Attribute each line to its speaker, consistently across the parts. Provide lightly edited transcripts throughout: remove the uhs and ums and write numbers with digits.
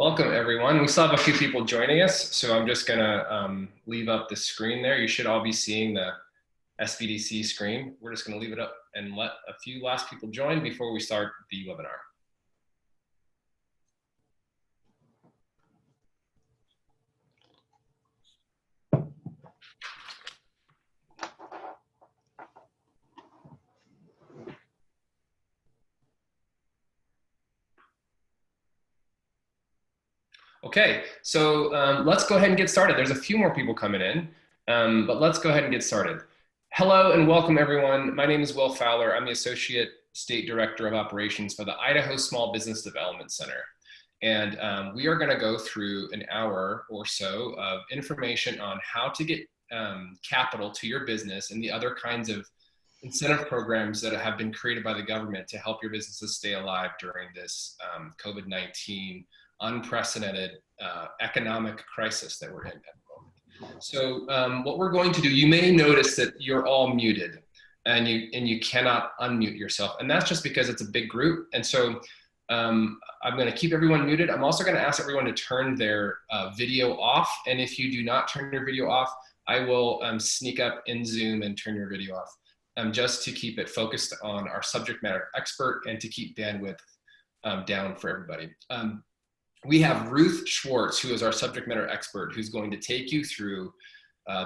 Speaker 1: Welcome everyone. We still have a few people joining us, so I'm just gonna leave up the screen there. You should all be seeing the SBDC screen. We're just gonna leave it up and let a few last people join before we start the webinar. Okay, so let's go ahead and get started. There's a few more people coming in, but let's go ahead and get started. Hello and welcome everyone. My name is Will Fowler. I'm the Associate State Director of Operations for the Idaho Small Business Development Center. And we are gonna go through an hour or so of information on how to get capital to your business and the other kinds of incentive programs that have been created by the government to help your businesses stay alive during this COVID-19 unprecedented economic crisis that we're in at the moment. So what we're going to do, you may notice that you're all muted and you cannot unmute yourself. And that's just because it's a big group. And so I'm going to keep everyone muted. I'm also going to ask everyone to turn their video off. And if you do not turn your video off, I will sneak up in Zoom and turn your video off just to keep it focused on our subject matter expert and to keep bandwidth down for everybody. We have Ruth Schwartz, who is our subject matter expert, who's going to take you through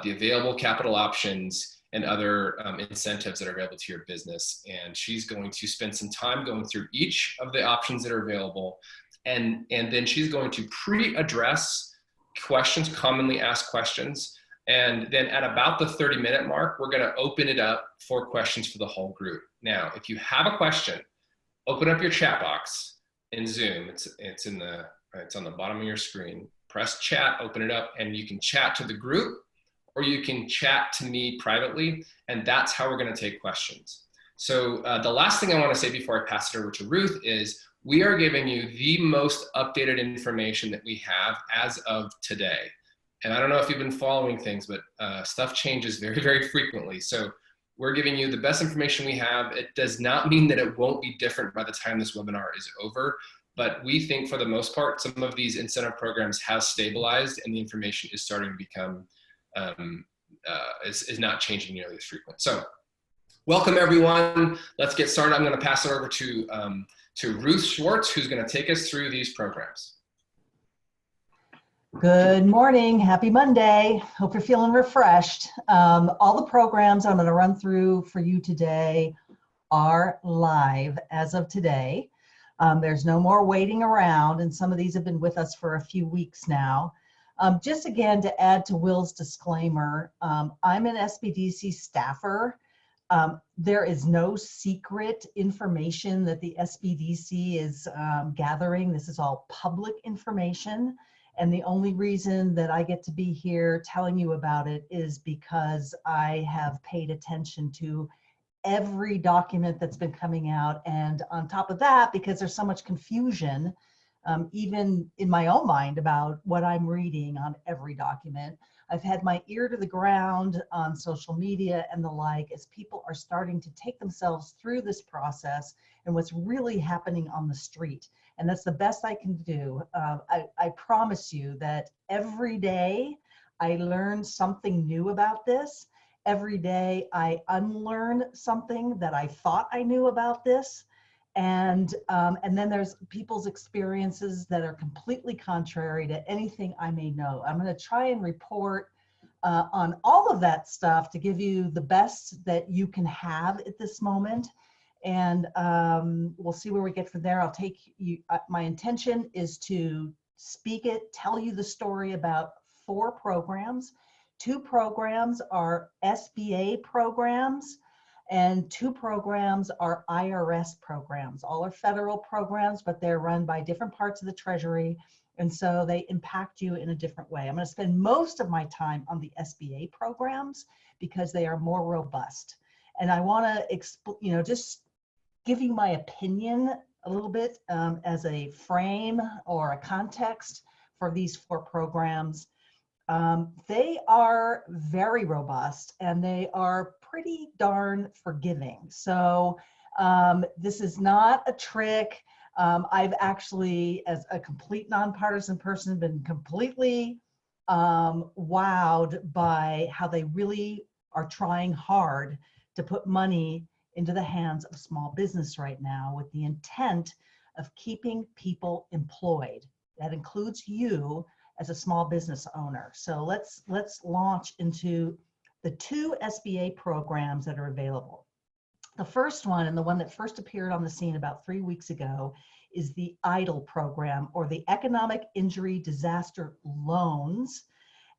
Speaker 1: the available capital options and other incentives that are available to your business. And she's going to spend some time going through each of the options that are available. And then she's going to pre-address questions, commonly asked questions. And then at about the 30-minute mark, we're gonna open it up for questions for the whole group. Now, if you have a question, open up your chat box in Zoom. It's on the bottom of your screen. Press chat, open it up, and you can chat to the group or you can chat to me privately, and that's how we're gonna take questions. So the last thing I wanna say before I pass it over to Ruth is we are giving you the most updated information that we have as of today. And I don't know if you've been following things, but stuff changes very, very frequently. So we're giving you the best information we have. It does not mean that it won't be different by the time this webinar is over. But we think for the most part, some of these incentive programs have stabilized and the information is starting to become, is not changing nearly as frequent. So welcome everyone. Let's get started. I'm gonna pass it over to Ruth Schwartz, who's gonna take us through these programs.
Speaker 2: Good morning, happy Monday. Hope you're feeling refreshed. All the programs I'm gonna run through for you today are live as of today. There's no more waiting around, and some of these have been with us for a few weeks now. Just again, to add to Will's disclaimer, I'm an SBDC staffer. There is no secret information that the SBDC is gathering. This is all public information. And the only reason that I get to be here telling you about it is because I have paid attention to every document that's been coming out. And on top of that, because there's so much confusion, even in my own mind about what I'm reading on every document, I've had my ear to the ground on social media and the like as people are starting to take themselves through this process and what's really happening on the street. And that's the best I can do. I promise you that every day I learn something new about this. Every day I unlearn something that I thought I knew about this. And then there's people's experiences that are completely contrary to anything I may know. I'm gonna try and report on all of that stuff to give you the best that you can have at this moment. And we'll see where we get from there. I'll take you, my intention is to speak it, tell you the story about 4 programs. 2 programs are SBA programs and 2 programs are IRS programs. All are federal programs, but they're run by different parts of the Treasury. And so they impact you in a different way. I'm going to spend most of my time on the SBA programs because they are more robust. And I want to, just give you my opinion a little bit as a frame or a context for these 4 programs. They are very robust and they are pretty darn forgiving. So this is not a trick. I've actually, as a complete nonpartisan person, been completely wowed by how they really are trying hard to put money into the hands of small business right now with the intent of keeping people employed. That includes you as a small business owner. So let's launch into the two SBA programs that are available. The first one, and the one that first appeared on the scene about 3 weeks ago, is the EIDLE program, or the Economic Injury Disaster Loans.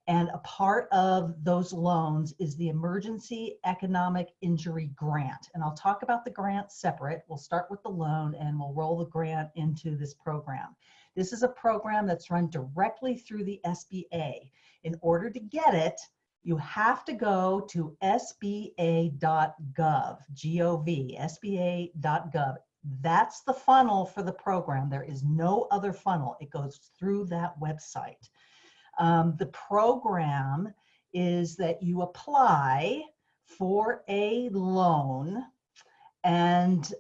Speaker 2: And a part of those loans is the Emergency Economic Injury Grant. And I'll talk about the grant separate. We'll start with the loan and we'll roll the grant into this program. This is a program that's run directly through the SBA. In order to get it, you have to go to sba.gov, G-O-V, sba.gov. That's the funnel for the program. There is no other funnel. It goes through that website. The program is that you apply for a loan, and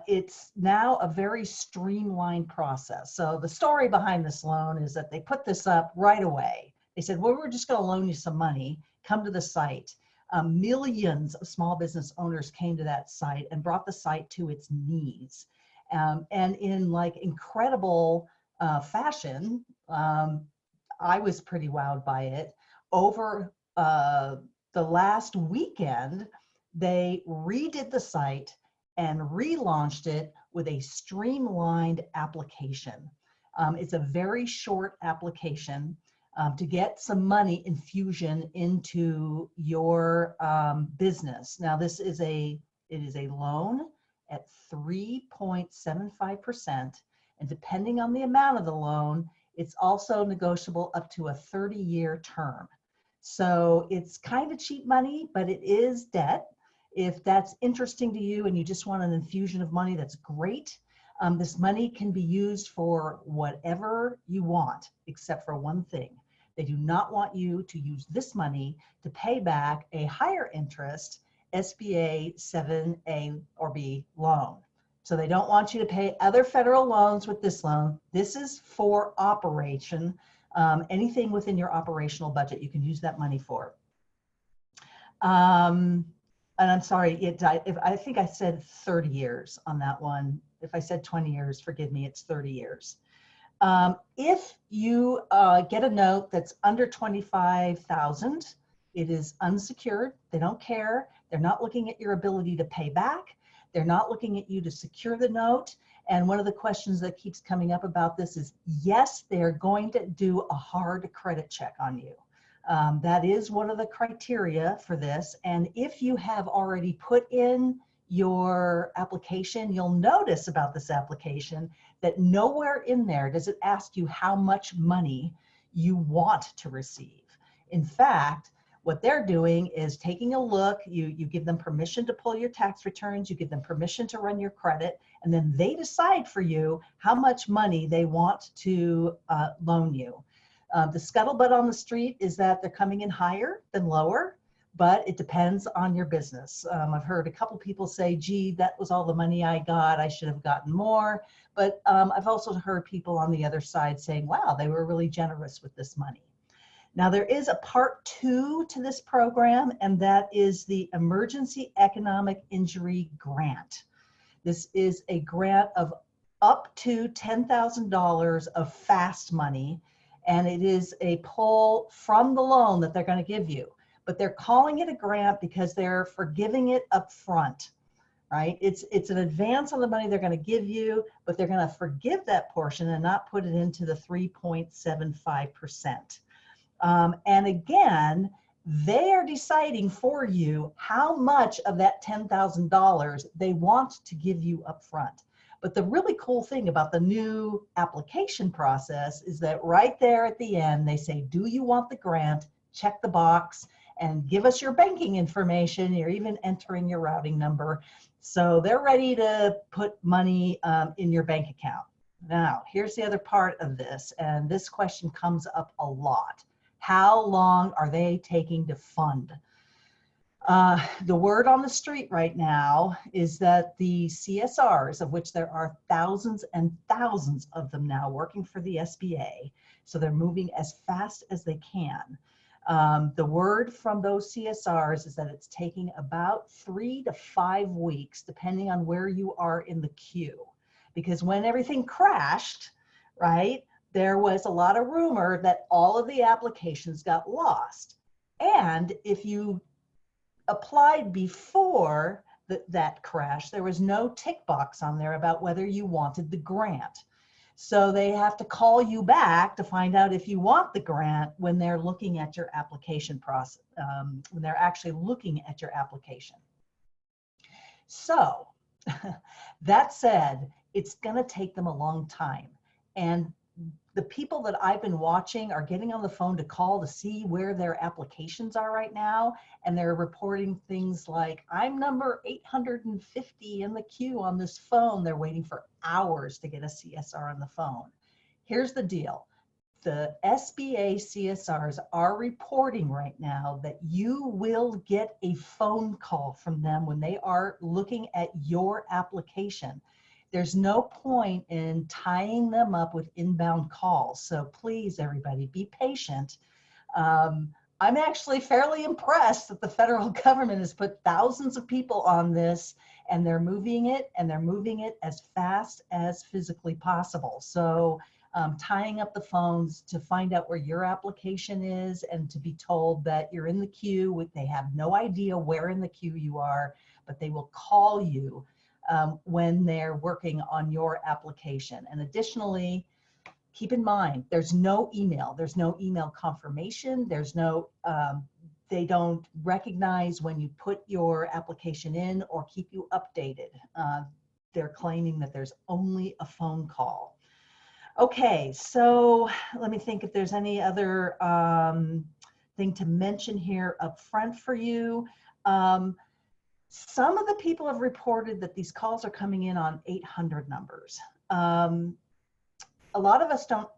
Speaker 2: it's now a very streamlined process. So the story behind this loan is that they put this up right away. They said, well, we're just going to loan you some money. Come to the site. Millions of small business owners came to that site and brought the site to its knees. And in like incredible fashion, I was pretty wowed by it. Over the last weekend, they redid the site and relaunched it with a streamlined application. It's a very short application to get some money infusion into your business. Now, it is a loan at 3.75%, and depending on the amount of the loan, it's also negotiable up to a 30-year term. So it's kind of cheap money, but it is debt. If that's interesting to you and you just want an infusion of money, that's great. This money can be used for whatever you want, except for one thing. They do not want you to use this money to pay back a higher interest SBA 7A or B loan. So they don't want you to pay other federal loans with this loan. This is for operation. Anything within your operational budget, you can use that money for. And I'm sorry, I think I said 30 years on that one. If I said 20 years, forgive me, it's 30 years. If you get a note that's under $25,000, it is unsecured. They don't care. They're not looking at your ability to pay back. They're not looking at you to secure the note. And one of the questions that keeps coming up about this is, yes, they're going to do a hard credit check on you. That is one of the criteria for this. And if you have already put in your application, you'll notice about this application that nowhere in there does it ask you how much money you want to receive. In fact, what they're doing is taking a look, you give them permission to pull your tax returns, you give them permission to run your credit, and then they decide for you how much money they want to loan you. The scuttlebutt on the street is that they're coming in higher than lower, but it depends on your business. I've heard a couple people say, gee, that was all the money I got, I should have gotten more. But I've also heard people on the other side saying, wow, they were really generous with this money. Now, there is a part 2 to this program, and that is the Emergency Economic Injury Grant. This is a grant of up to $10,000 of fast money, and it is a pull from the loan that they're going to give you. But they're calling it a grant because they're forgiving it up front, right? It's an advance on the money they're going to give you, but they're going to forgive that portion and not put it into the 3.75%. And again, they are deciding for you how much of that $10,000 they want to give you up front. But the really cool thing about the new application process is that right there at the end, they say, do you want the grant? Check the box and give us your banking information. You're even entering your routing number. So they're ready to put money in your bank account. Now, here's the other part of this, and this question comes up a lot. How long are they taking to fund? The word on the street right now is that the CSRs, of which there are thousands and thousands of them now working for the SBA, so they're moving as fast as they can. The word from those CSRs is that it's taking about 3 to 5 weeks, depending on where you are in the queue. Because when everything crashed, right, there was a lot of rumor that all of the applications got lost. And if you applied before that crash, there was no tick box on there about whether you wanted the grant. So they have to call you back to find out if you want the grant when they're looking at your application process, when they're actually looking at your application. So that said, it's going to take them a long time. And the people that I've been watching are getting on the phone to call to see where their applications are right now. And they're reporting things like, I'm number 850 in the queue on this phone. They're waiting for hours to get a CSR on the phone. Here's the deal. The SBA CSRs are reporting right now that you will get a phone call from them when they are looking at your application. There's no point in tying them up with inbound calls. So please, everybody, be patient. I'm actually fairly impressed that the federal government has put thousands of people on this, and they're moving it as fast as physically possible. So tying up the phones to find out where your application is and to be told that you're in the queue. They have no idea where in the queue you are, but they will call you when they're working on your application. And additionally, keep in mind, there's no email confirmation. There's no, they don't recognize when you put your application in or keep you updated. They're claiming that there's only a phone call. Okay, so let me think if there's any other thing to mention here up front for you. Some of the people have reported that these calls are coming in on 800 numbers. A lot of us don't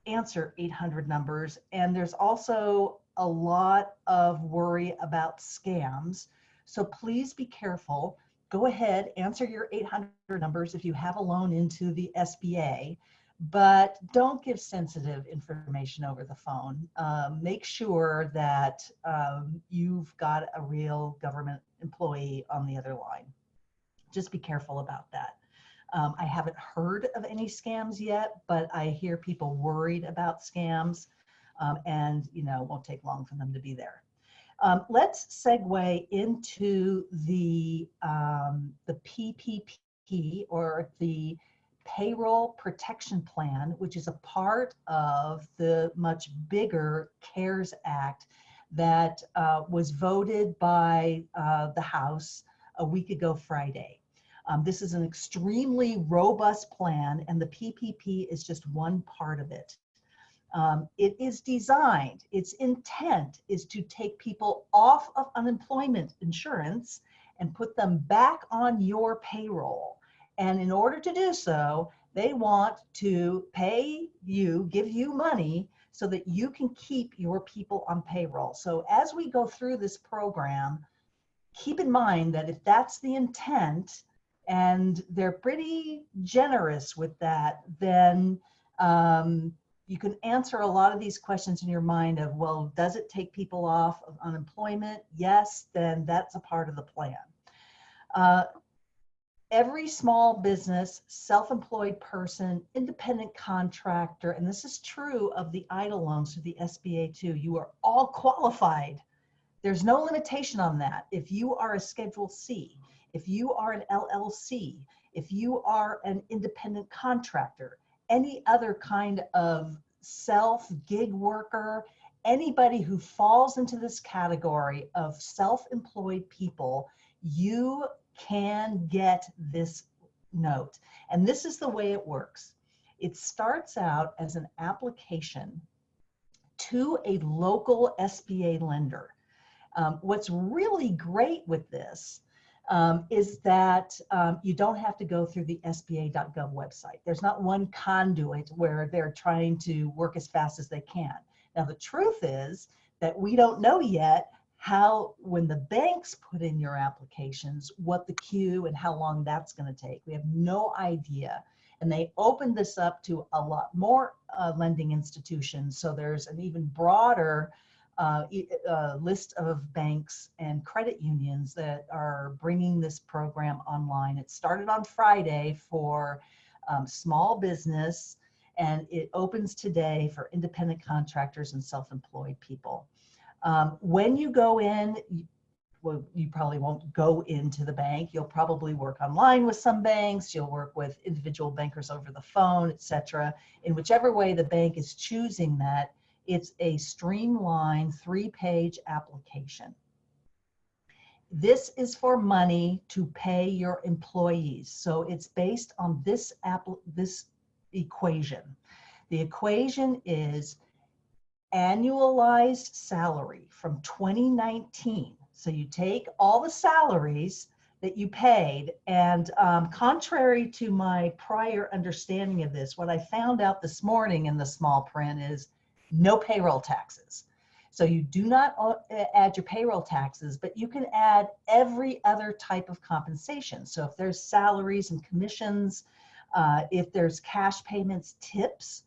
Speaker 2: answer 800 numbers, and there's also a lot of worry about scams. So please be careful. Go ahead, answer your 800 numbers if you have a loan into the SBA, but don't give sensitive information over the phone. Make sure that you've got a real government employee on the other line. Just be careful about that. I haven't heard of any scams yet, but I hear people worried about scams, and it won't take long for them to be there. Let's segue into the PPP, or the Payroll Protection Plan, which is a part of the much bigger CARES Act that was voted by the House a week ago Friday. This is an extremely robust plan, and the PPP is just one part of it. It is designed, its intent is to take people off of unemployment insurance and put them back on your payroll. And in order to do so, they want to pay you, give you money so that you can keep your people on payroll. So as we go through this program, keep in mind that if that's the intent, and they're pretty generous with that, then you can answer a lot of these questions in your mind of, well, does it take people off of unemployment? Yes, then that's a part of the plan. Every small business, self-employed person, independent contractor, and this is true of the EIDL loans to the SBA too, you are all qualified. There's no limitation on that. If you are a Schedule C, if you are an LLC, if you are an independent contractor, any other kind of self-gig worker, anybody who falls into this category of self-employed people, you can get this note. And this is the way it works. It starts out as an application to a local SBA lender. What's really great with this is that you don't have to go through the SBA.gov website. There's not one conduit where they're trying to work as fast as they can. Now, the truth is that we don't know yet how, when the banks put in your applications, what the queue and how long that's going to take. We have no idea. And they opened this up to a lot more lending institutions. So there's an even broader list of banks and credit unions that are bringing this program online. It started on Friday for small business, and it opens today for independent contractors and self-employed people. When you go in, well, you probably won't go into the bank. You'll probably work online with some banks. You'll work with individual bankers over the phone, etc. In whichever way the bank is choosing that, it's a streamlined 3-page application. This is for money to pay your employees. So it's based on this equation. The equation is annualized salary from 2019. So you take all the salaries that you paid, and contrary to my prior understanding of this, what I found out this morning in the small print is no payroll taxes. So you do not add your payroll taxes, but you can add every other type of compensation. So if there's salaries and commissions, if there's cash payments, tips,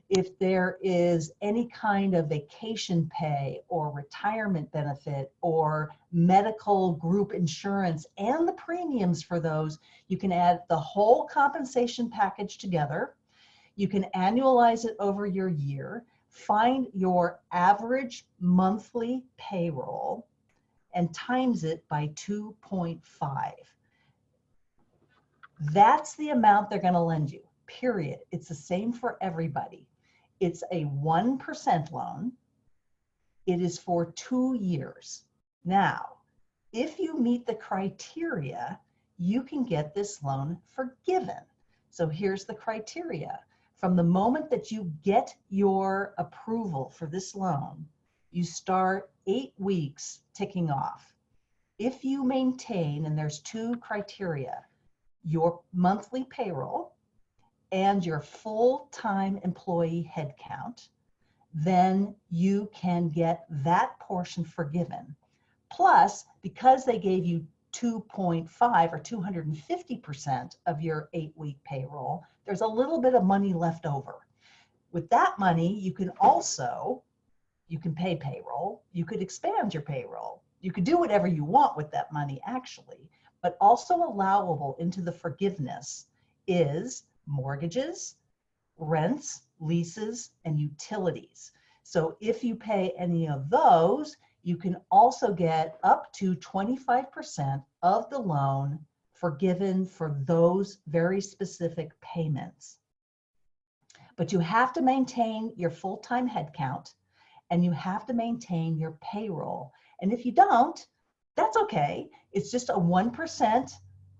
Speaker 2: if there is any kind of vacation pay or retirement benefit or medical group insurance and the premiums for those, you can add the whole compensation package together. You can annualize it over your year, find your average monthly payroll and times it by 2.5. That's the amount they're going to lend you, period. It's the same for everybody. It's a 1% loan. It is for 2 years. Now, if you meet the criteria, you can get this loan forgiven. So here's the criteria. From the moment that you get your approval for this loan, you start 8 weeks ticking off. If you maintain, and there's 2 criteria, your monthly payroll and your full-time employee headcount, then you can get that portion forgiven. Plus, because they gave you 2.5 or 250% of your 8-week payroll, there's a little bit of money left over. With that money, you can pay payroll, you could expand your payroll, you could do whatever you want with that money actually, but also allowable into the forgiveness is mortgages, rents, leases, and utilities. So if you pay any of those, you can also get up to 25% of the loan forgiven for those very specific payments. But you have to maintain your full-time headcount and you have to maintain your payroll. And if you don't, that's okay. It's just a 1%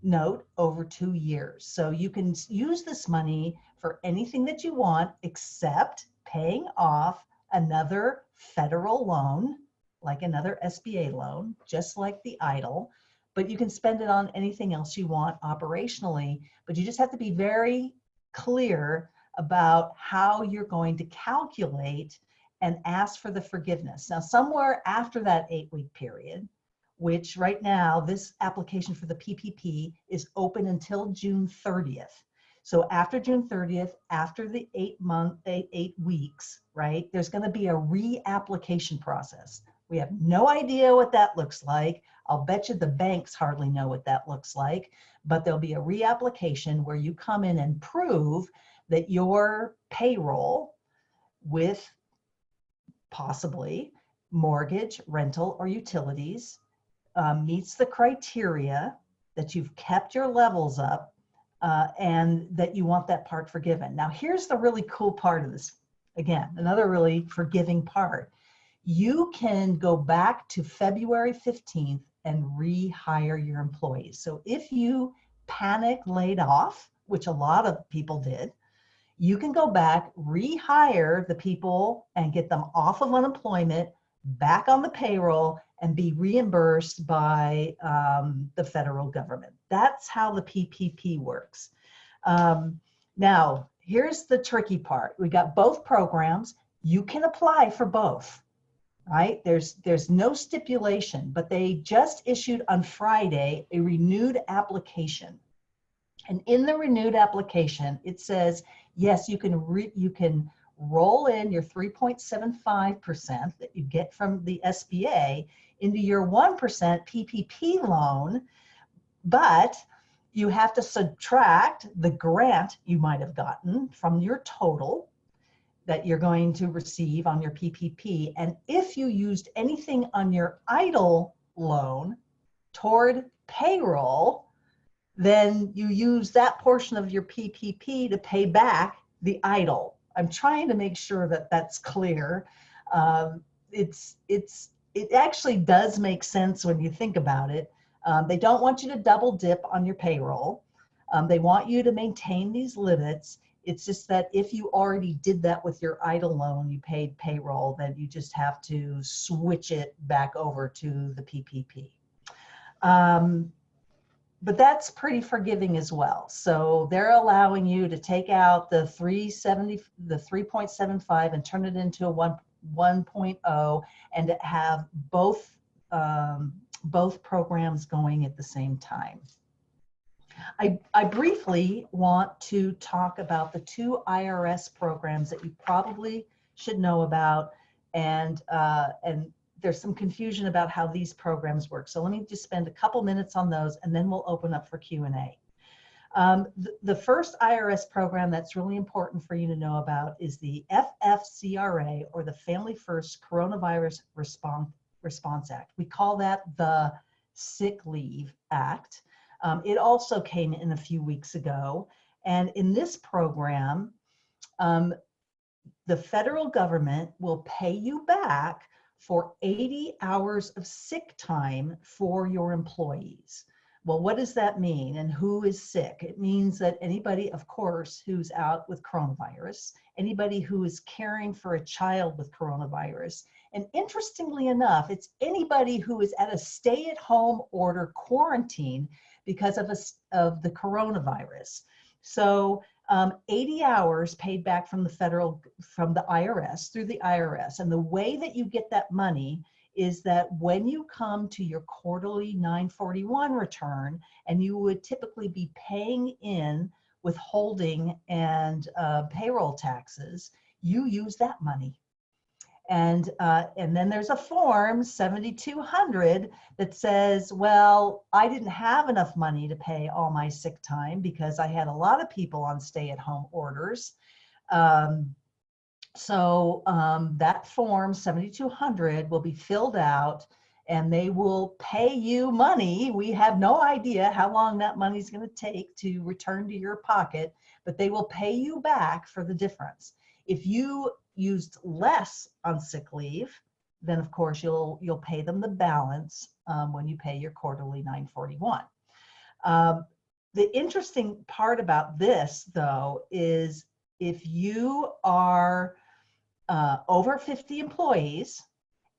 Speaker 2: note over 2 years. So you can use this money for anything that you want except paying off another federal loan, like another SBA loan, just like the EIDL, but you can spend it on anything else you want operationally, but you just have to be very clear about how you're going to calculate and ask for the forgiveness. Now, somewhere after that 8-week period, which right now, this application for the PPP is open until June 30th. So after June 30th, after the 8 weeks, right, there's going to be a reapplication process. We have no idea what that looks like. I'll bet you the banks hardly know what that looks like, but there'll be a reapplication where you come in and prove that your payroll with possibly mortgage, rental, or utilities meets the criteria, that you've kept your levels up, and that you want that part forgiven. Now, here's the really cool part of this. Again, another really forgiving part. You can go back to February 15th and rehire your employees. So if you panic laid off, which a lot of people did, you can go back, rehire the people and get them off of unemployment, back on the payroll, and be reimbursed by the federal government. That's how the PPP works. Now, here's the tricky part. We got both programs. You can apply for both. right? There's no stipulation, but they just issued on Friday a renewed application. And in the renewed application, it says, yes, you can roll in your 3.75% that you get from the SBA into your 1% PPP loan, but you have to subtract the grant you might have gotten from your total that you're going to receive on your PPP. And if you used anything on your EIDL loan toward payroll, then you use that portion of your PPP to pay back the EIDL. I'm trying to make sure that that's clear. It actually does make sense when you think about it. They don't want you to double dip on your payroll. They want you to maintain these limits. It's just that if you already did that with your EIDL loan, you paid payroll, then you just have to switch it back over to the PPP. But that's pretty forgiving as well. So they're allowing you to take out the 3.75 and turn it into a 1.0 and to have both programs going at the same time. I briefly want to talk about the two IRS programs that you probably should know about, and there's some confusion about how these programs work. So let me just spend a couple minutes on those, and then we'll open up for Q&A. The first IRS program that's really important for you to know about is the FFCRA, or the Family First Coronavirus Response Act. We call that the Sick Leave Act. It also came in a few weeks ago. And in this program, the federal government will pay you back for 80 hours of sick time for your employees. Well, what does that mean, and who is sick? It means that anybody, of course, who's out with coronavirus, anybody who is caring for a child with coronavirus, and interestingly enough, it's anybody who is at a stay-at-home order quarantine because of the coronavirus. So 80 hours paid back from the IRS, through the IRS. And the way that you get that money is that when you come to your quarterly 941 return, and you would typically be paying in withholding and payroll taxes, you use that money. And then there's a form 7200 that says, well, I didn't have enough money to pay all my sick time because I had a lot of people on stay-at-home orders. So that form 7200 will be filled out, and they will pay you money. We have no idea how long that money is going to take to return to your pocket, but they will pay you back for the difference. If you used less on sick leave, then of course you'll pay them the balance when you pay your quarterly 941. The interesting part about this, though, is if you are over 50 employees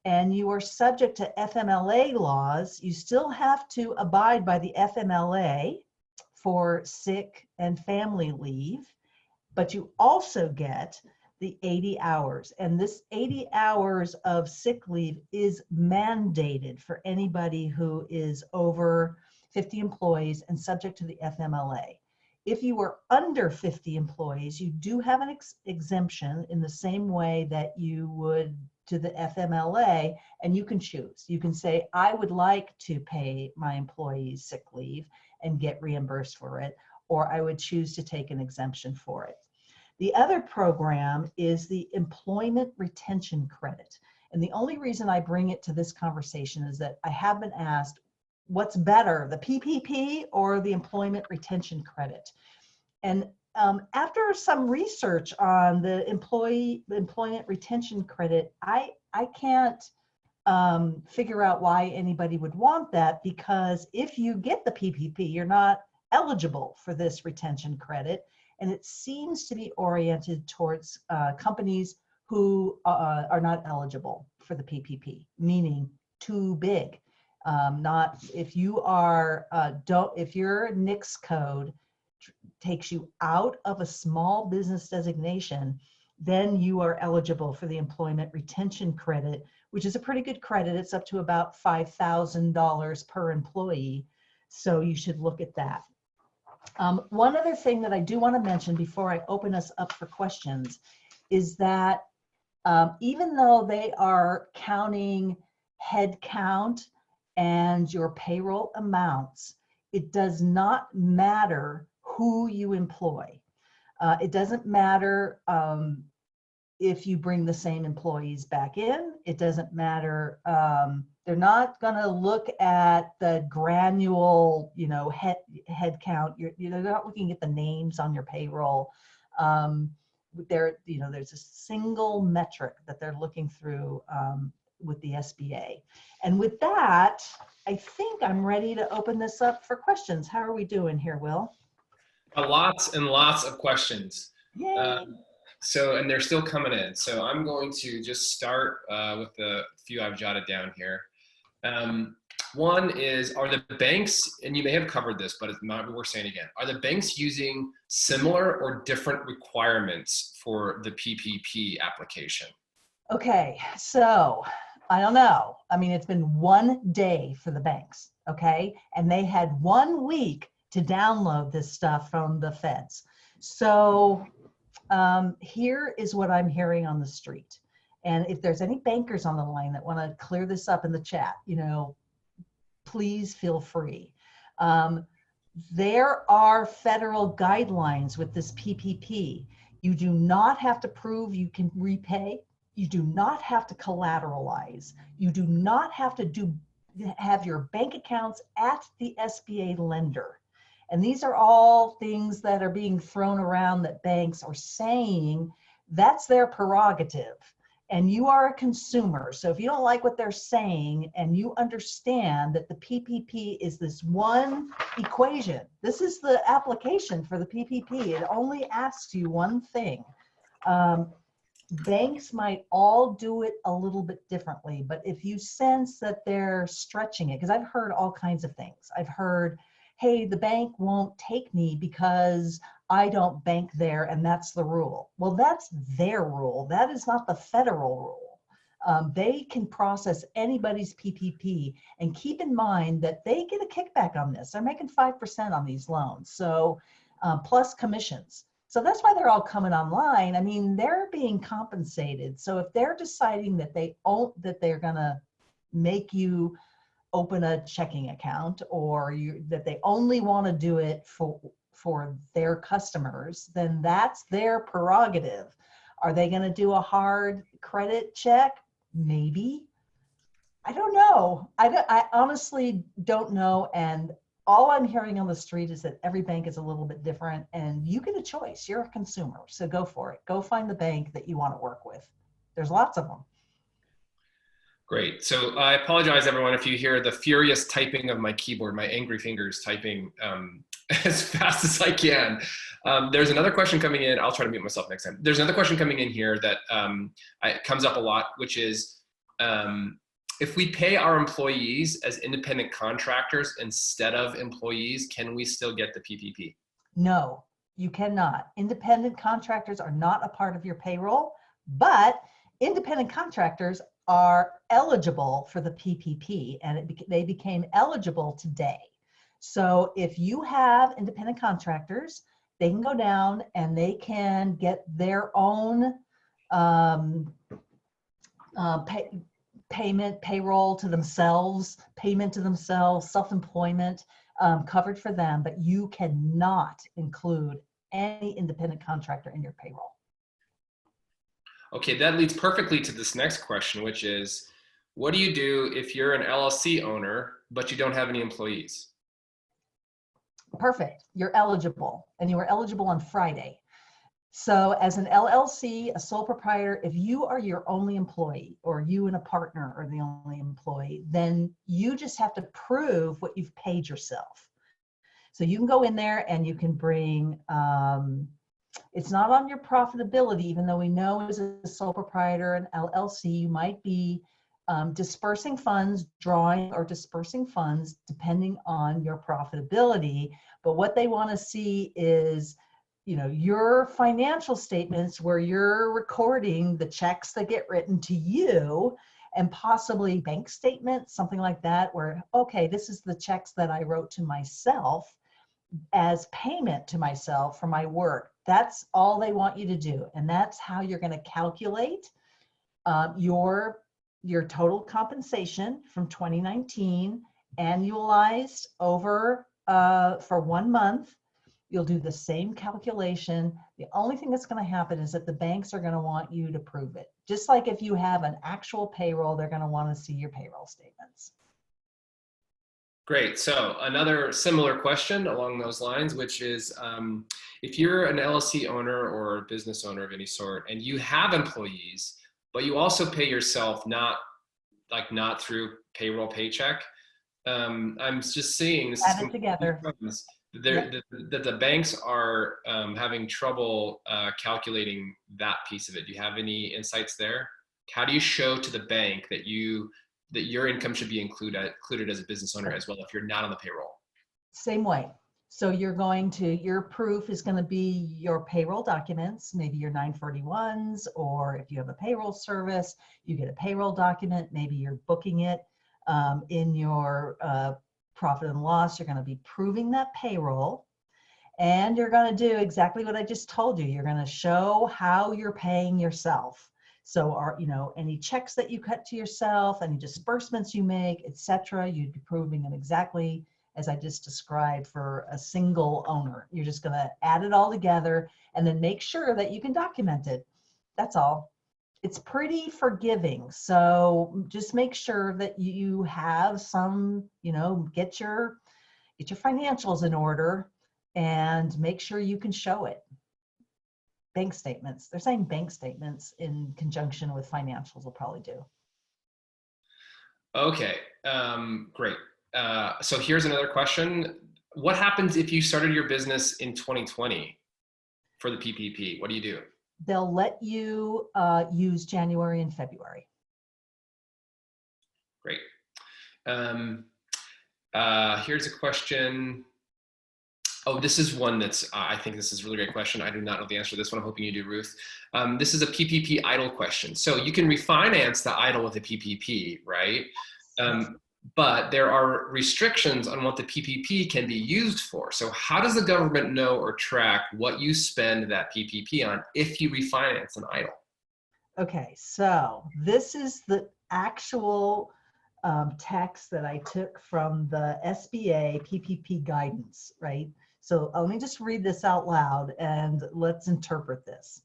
Speaker 2: and you are subject to FMLA laws, you still have to abide by the FMLA for sick and family leave, but you also get the 80 hours. And this 80 hours of sick leave is mandated for anybody who is over 50 employees and subject to the FMLA. If you are under 50 employees, you do have an exemption in the same way that you would to the FMLA, and you can choose. You can say, I would like to pay my employees sick leave and get reimbursed for it, or I would choose to take an exemption for it. The other program is the Employment Retention Credit. And the only reason I bring it to this conversation is that I have been asked, what's better, the PPP or the Employment Retention Credit? And after some research on the Employment Retention Credit, I can't figure out why anybody would want that, because if you get the PPP, you're not eligible for this retention credit. And it seems to be oriented towards companies who are not eligible for the PPP, meaning too big. Not if you are if your NICS code takes you out of a small business designation, then you are eligible for the employment retention credit, which is a pretty good credit. It's up to about $5,000 per employee. So you should look at that. One other thing that I do want to mention before I open us up for questions is that even though they are counting head count and your payroll amounts, it does not matter who you employ. It doesn't matter if you bring the same employees back in. It doesn't matter. They're not going to look at the granule, head count. They're not looking at the names on your payroll. There's a single metric that they're looking through with the SBA. And with that, I think I'm ready to open this up for questions. How are we doing here, Will?
Speaker 1: Lots and lots of questions.
Speaker 2: Yay.
Speaker 1: And they're still coming in. So I'm going to just start with the few I've jotted down here. One is, are the banks, and you may have covered this, but it's not worth saying again, are the banks using similar or different requirements for the PPP application?
Speaker 2: Okay, so I don't know. I mean, it's been one day for the banks, okay? And they had 1 week to download this stuff from the feds. So here is what I'm hearing on the street. And if there's any bankers on the line that want to clear this up in the chat, please feel free. There are federal guidelines with this PPP. You do not have to prove you can repay. You do not have to collateralize. You do not have to have your bank accounts at the SBA lender. And these are all things that are being thrown around that banks are saying that's their prerogative. And you are a consumer. So if you don't like what they're saying and you understand that the PPP is this one equation, this is the application for the PPP. It only asks you one thing. Banks might all do it a little bit differently, but if you sense that they're stretching it, because I've heard all kinds of things. I've heard, hey, the bank won't take me because I don't bank there and that's the rule. Well, that's their rule. That is not the federal rule. They can process anybody's PPP, and keep in mind that they get a kickback on this. They're making 5% on these loans, so plus commissions. So that's why they're all coming online. I mean, they're being compensated. So if they're deciding that they're gonna make you open a checking account, or that they only want to do it for their customers, then that's their prerogative. Are they going to do a hard credit check? Maybe. I don't know. I honestly don't know. And all I'm hearing on the street is that every bank is a little bit different, and you get a choice. You're a consumer, so go for it. Go find the bank that you want to work with. There's lots of them.
Speaker 1: Great. So I apologize, everyone, if you hear the furious typing of my keyboard, my angry fingers typing as fast as I can. There's another question coming in. I'll try to mute myself next time. There's another question coming in here that comes up a lot, which is, if we pay our employees as independent contractors instead of employees, can we still get the PPP?
Speaker 2: No, you cannot. Independent contractors are not a part of your payroll, but independent contractors are eligible for the PPP, and they became eligible today. So if you have independent contractors, they can go down and they can get their own payroll to themselves, payment to themselves, self-employment covered for them, but you cannot include any independent contractor in your payroll.
Speaker 1: Okay, that leads perfectly to this next question, which is, what do you do if you're an LLC owner, but you don't have any employees?
Speaker 2: Perfect. You're eligible, and you were eligible on Friday. So as an LLC, a sole proprietor, if you are your only employee, or you and a partner are the only employee, then you just have to prove what you've paid yourself. So you can go in there and you can bring, it's not on your profitability, even though we know as a sole proprietor and LLC, you might be dispersing funds, drawing or dispersing funds depending on your profitability. But what they want to see is your financial statements where you're recording the checks that get written to you, and possibly bank statements, something like that, where, okay, this is the checks that I wrote to myself as payment to myself for my work. That's all they want you to do. And that's how you're going to calculate your total compensation from 2019 annualized over for 1 month. You'll do the same calculation. The only thing that's going to happen is that the banks are going to want you to prove it. Just like if you have an actual payroll, they're going to want to see your payroll statements.
Speaker 1: Great. So another similar question along those lines, which is if you're an LLC owner or a business owner of any sort, and you have employees, but you also pay yourself not through payroll paycheck, I'm just seeing this
Speaker 2: Add it together.
Speaker 1: that the banks are having trouble calculating that piece of it. Do you have any insights there? How do you show to the bank that your income should be included as a business owner as well if you're not on the payroll?
Speaker 2: Same way. So your proof is going to be your payroll documents, maybe your 941s, or if you have a payroll service, you get a payroll document, maybe you're booking it in your profit and loss. You're going to be proving that payroll, and you're going to do exactly what I just told you. You're going to show how you're paying yourself. So any checks that you cut to yourself, any disbursements you make, etc., you'd be proving them exactly as I just described for a single owner. You're just going to add it all together and then make sure that you can document it. That's all. It's pretty forgiving. So just make sure that you have some, get your financials in order and make sure you can show it. Bank statements. They're saying bank statements in conjunction with financials will probably do.
Speaker 1: Okay, great. So here's another question. What happens if you started your business in 2020 for the PPP? What do you do?
Speaker 2: They'll let you use January and February.
Speaker 1: Great. Here's a question. Oh, this is one that's, I think this is a really great question. I do not know the answer to this one. I'm hoping you do, Ruth. This is a PPP EIDL question. So you can refinance the EIDL with a PPP, right? But there are restrictions on what the PPP can be used for. So how does the government know or track what you spend that PPP on if you refinance an EIDL?
Speaker 2: Okay, so this is the actual text that I took from the SBA PPP guidance, right? So let me just read this out loud and let's interpret this.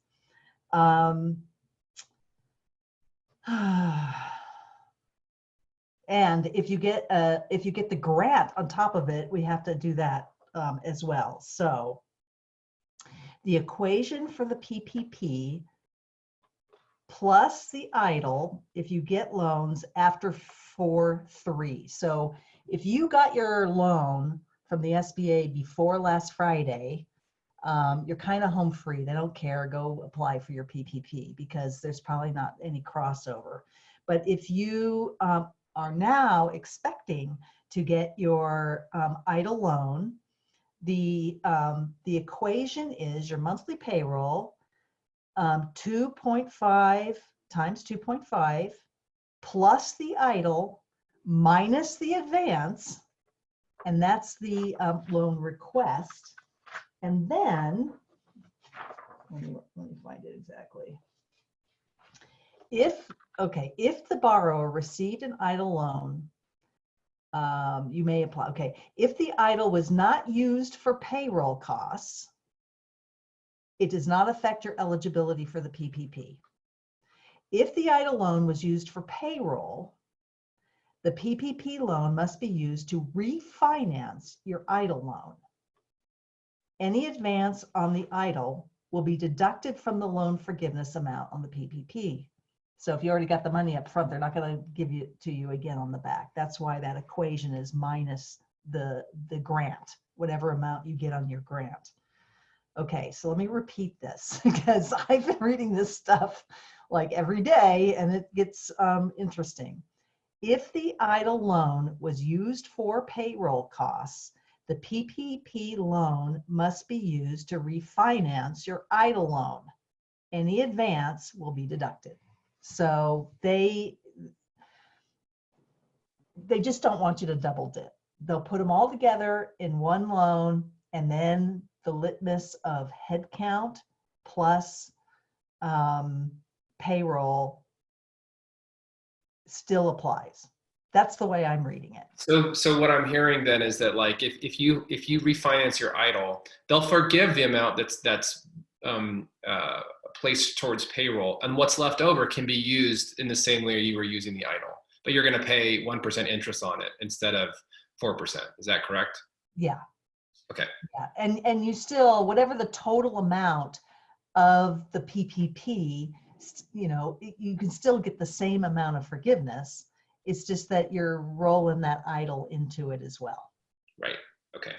Speaker 2: And if you get the grant on top of it, we have to do that as well. So the equation for the PPP plus the EIDL, if you get loans after 4/3. So if you got your loan from the SBA before last Friday, you're kind of home free. They don't care. Go apply for your PPP because there's probably not any crossover. But if you are now expecting to get your EIDL loan, the equation is your monthly payroll 2.5 times 2.5 plus the EIDL minus the advance, and that's the loan request. And then, let me find it exactly. If the borrower received an EIDL loan, you may apply. Okay, if the EIDL was not used for payroll costs, it does not affect your eligibility for the PPP. If the EIDL loan was used for payroll, the PPP loan must be used to refinance your EIDL loan. Any advance on the EIDL will be deducted from the loan forgiveness amount on the PPP. So if you already got the money up front, they're not going to give it to you again on the back. That's why that equation is minus the grant, whatever amount you get on your grant. Okay, so let me repeat this because I've been reading this stuff like every day and it gets interesting. If the EIDL loan was used for payroll costs, The PPP loan must be used to refinance your idle loan. Any advance will be deducted. So they just don't want you to double dip. They'll put them all together in one loan, and then the litmus of headcount plus payroll still applies. That's the way I'm reading it.
Speaker 1: So what I'm hearing then is that, like, if you refinance your idle, they'll forgive the amount that's placed towards payroll, and what's left over can be used in the same way you were using the idle, but you're going to pay 1% interest on it instead of 4%. Is that correct?
Speaker 2: Yeah.
Speaker 1: Okay.
Speaker 2: Yeah. And you still, whatever the total amount of the PPP, you can still get the same amount of forgiveness. It's just that you're rolling that idle into it as well.
Speaker 1: Right. Okay.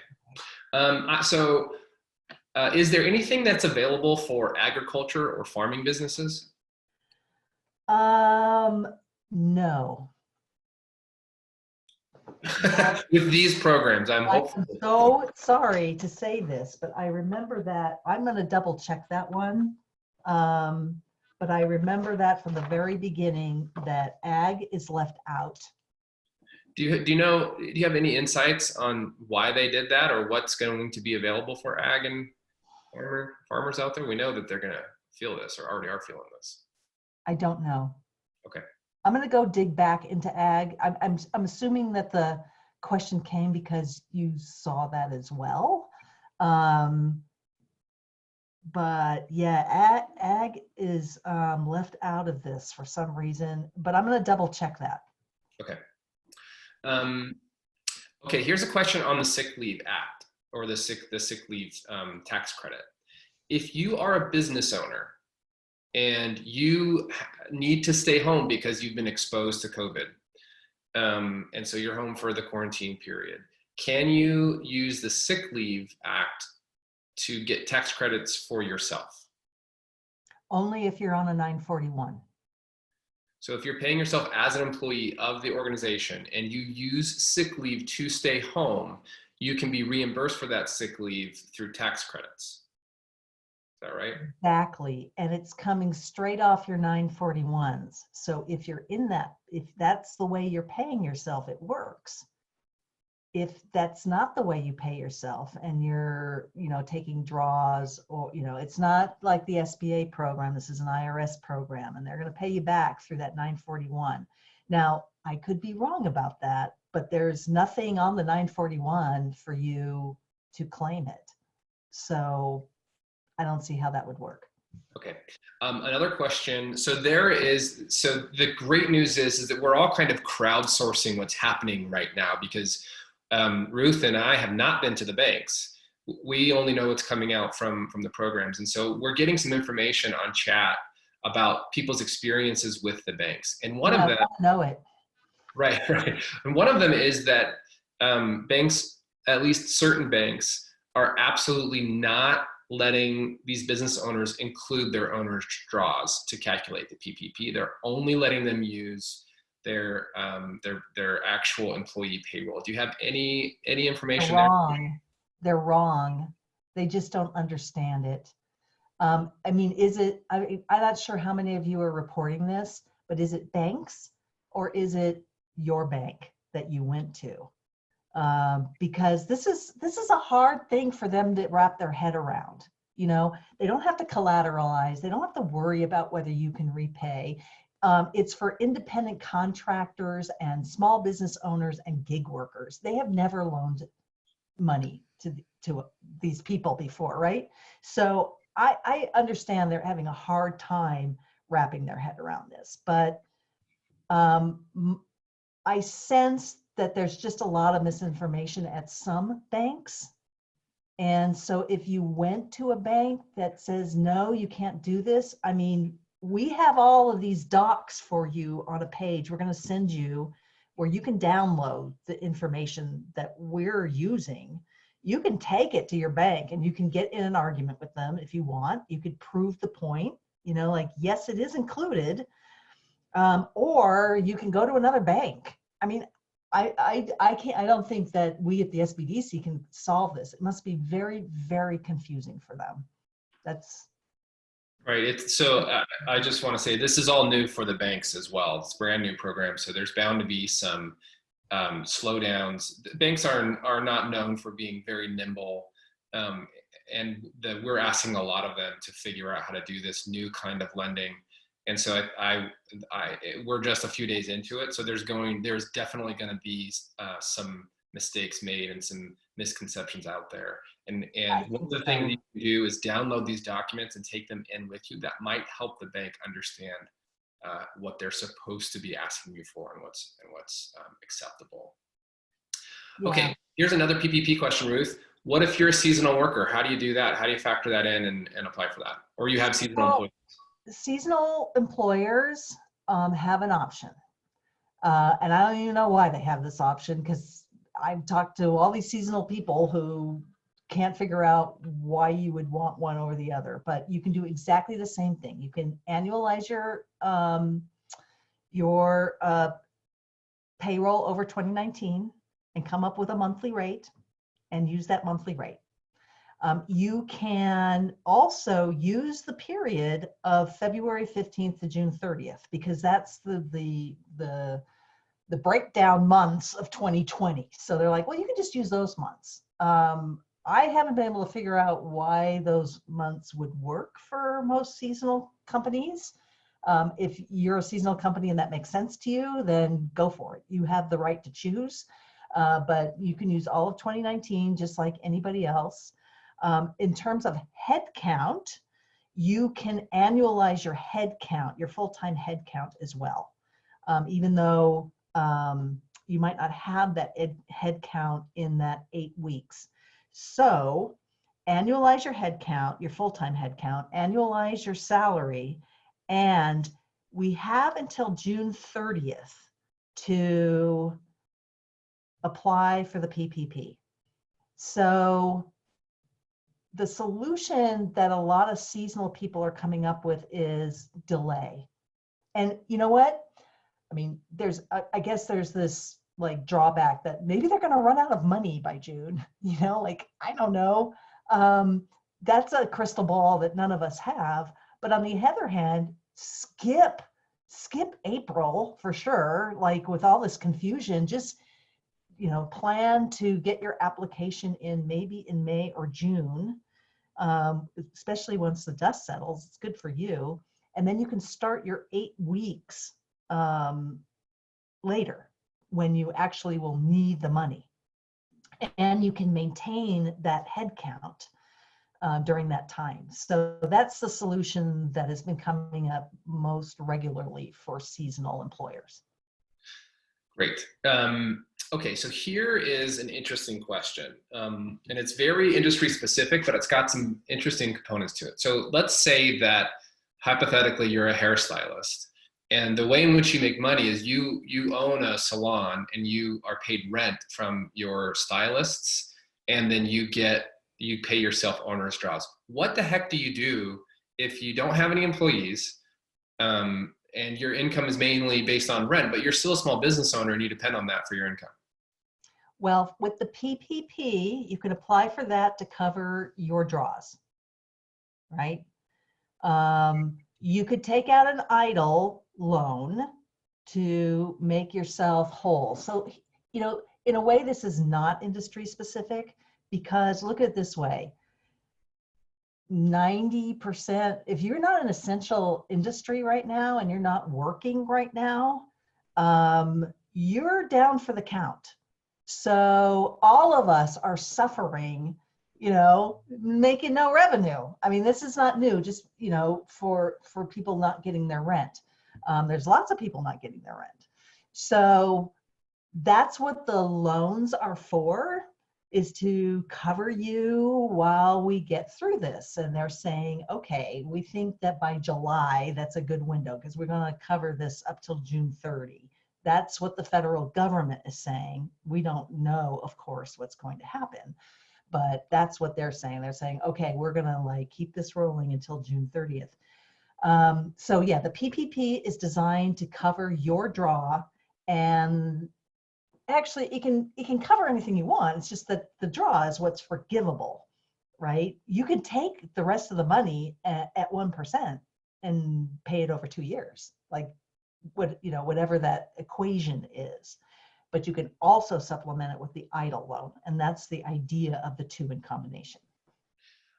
Speaker 1: Is there anything that's available for agriculture or farming businesses?
Speaker 2: No.
Speaker 1: With these programs, I'm hopeful.
Speaker 2: I'm so sorry to say this, but I remember that. I'm going to double check that one. But I remember that from the very beginning that ag is left out.
Speaker 1: Do you have any insights on why they did that, or what's going to be available for ag and farmers out there? We know that they're going to feel this, or already are feeling this.
Speaker 2: I don't know.
Speaker 1: Okay.
Speaker 2: I'm going to go dig back into ag. I'm assuming that the question came because you saw that as well. But yeah, ag is left out of this for some reason, but I'm going to double check that.
Speaker 1: Okay. Okay, here's a question on the Sick Leave Act, or the sick leave tax credit. If you are a business owner and you need to stay home because you've been exposed to COVID, and so you're home for the quarantine period, can you use the Sick Leave Act to get tax credits for yourself?
Speaker 2: Only if you're on a 941.
Speaker 1: So if you're paying yourself as an employee of the organization and you use sick leave to stay home, you can be reimbursed for that sick leave through tax credits. Is that right?
Speaker 2: Exactly. And it's coming straight off your 941s. So if you're in that, if that's the way you're paying yourself, it works. If that's not the way you pay yourself and you're, taking draws, or, it's not like the SBA program. This is an IRS program, and they're going to pay you back through that 941. Now, I could be wrong about that, but there's nothing on the 941 for you to claim it. So I don't see how that would work.
Speaker 1: Okay. Another question. So the great news is that we're all kind of crowdsourcing what's happening right now, because Ruth and I have not been to the banks. We only know what's coming out from the programs. And so we're getting some information on chat about people's experiences with the banks. And one of them,
Speaker 2: know it.
Speaker 1: Right. And one of them is that banks, at least certain banks, are absolutely not letting these business owners include their owners' draws to calculate the PPP. They're only letting them use their actual employee payroll. Do you have any information there?
Speaker 2: They're wrong. They just don't understand it. I'm not sure how many of you are reporting this, but is it banks or is it your bank that you went to? Because this is a hard thing for them to wrap their head around. They don't have to collateralize. They don't have to worry about whether you can repay. It's for independent contractors and small business owners and gig workers. They have never loaned money to these people before, right? So I understand they're having a hard time wrapping their head around this, but I sense that there's just a lot of misinformation at some banks. And so if you went to a bank that says, no, you can't do this, we have all of these docs for you on a page we're going to send you where you can download the information that we're using. You can take it to your bank and you can get in an argument with them if you want. You could prove the point, yes, it is included. Or you can go to another bank. I can't, I don't think that we at the SBDC can solve this. It must be very, very confusing for them. That's
Speaker 1: Right. I just want to say this is all new for the banks as well. It's a brand new program, so there's bound to be some slowdowns. Banks are not known for being very nimble, and we're asking a lot of them to figure out how to do this new kind of lending. And so we're just a few days into it, so there's definitely going to be some mistakes made and some misconceptions out there. And
Speaker 2: I
Speaker 1: one of
Speaker 2: think
Speaker 1: the things
Speaker 2: so.
Speaker 1: you can do is download these documents and take them in with you. That might help the bank understand what they're supposed to be asking you for and what's acceptable.
Speaker 2: Yeah.
Speaker 1: Okay, here's another PPP question, Ruth. What if you're a seasonal worker? How do you do that? How do you factor that in and apply for that? Or you have seasonal
Speaker 2: Well,
Speaker 1: employees?
Speaker 2: seasonal employers have an option. And I don't even know why they have this option, because I've talked to all these seasonal people who can't figure out why you would want one over the other. But you can do exactly the same thing. You can annualize your payroll over 2019 and come up with a monthly rate and use that monthly rate. You can also use the period of February 15th to June 30th, because that's the breakdown months of 2020. So they're like, well, you can just use those months. I haven't been able to figure out why those months would work for most seasonal companies. If you're a seasonal company and that makes sense to you, then go for it. You have the right to choose, but you can use all of 2019 just like anybody else. In terms of head count, you can annualize your head count, your full-time head count as well. Even though you might not have that head count in that 8 weeks. So annualize your head count, your full-time head count, annualize your salary, and we have until June 30th to apply for the PPP. So the solution that a lot of seasonal people are coming up with is delay. And you know what? I mean, I guess there's this like drawback that maybe they're going to run out of money by June, like, I don't know. That's a crystal ball that none of us have. But on the other hand, skip April for sure. Like with all this confusion, just, plan to get your application in maybe in May or June, especially once the dust settles. It's good for you. And then you can start your 8 weeks later, when you actually will need the money, and you can maintain that head count during that time. So that's the solution that has been coming up most regularly for seasonal employers.
Speaker 1: Great. Okay, so here is an interesting question, and it's very industry specific, but it's got some interesting components to it. So let's say that hypothetically you're a hairstylist, and the way in which you make money is you own a salon and you are paid rent from your stylists, and then you pay yourself onerous draws. What the heck do you do if you don't have any employees, and your income is mainly based on rent, but you're still a small business owner and you depend on that for your income?
Speaker 2: Well, with the PPP, you can apply for that to cover your draws, right? You could take out an idle loan to make yourself whole. So, in a way, this is not industry specific, because look at it this way. 90%, if you're not an essential industry right now and you're not working right now, you're down for the count. So all of us are suffering, making no revenue. I mean, this is not new, just, for people not getting their rent. There's lots of people not getting their rent. So that's what the loans are for, is to cover you while we get through this. And they're saying, okay, we think that by July, that's a good window, because we're going to cover this up till June 30. That's what the federal government is saying. We don't know, of course, what's going to happen, but that's what they're saying. They're saying, okay, we're going to keep this rolling until June 30th. So yeah, the PPP is designed to cover your draw, and actually, it can cover anything you want. It's just that the draw is what's forgivable, right? You can take the rest of the money at 1% and pay it over 2 years, like whatever that equation is. But you can also supplement it with the idle loan, and that's the idea of the two in combination.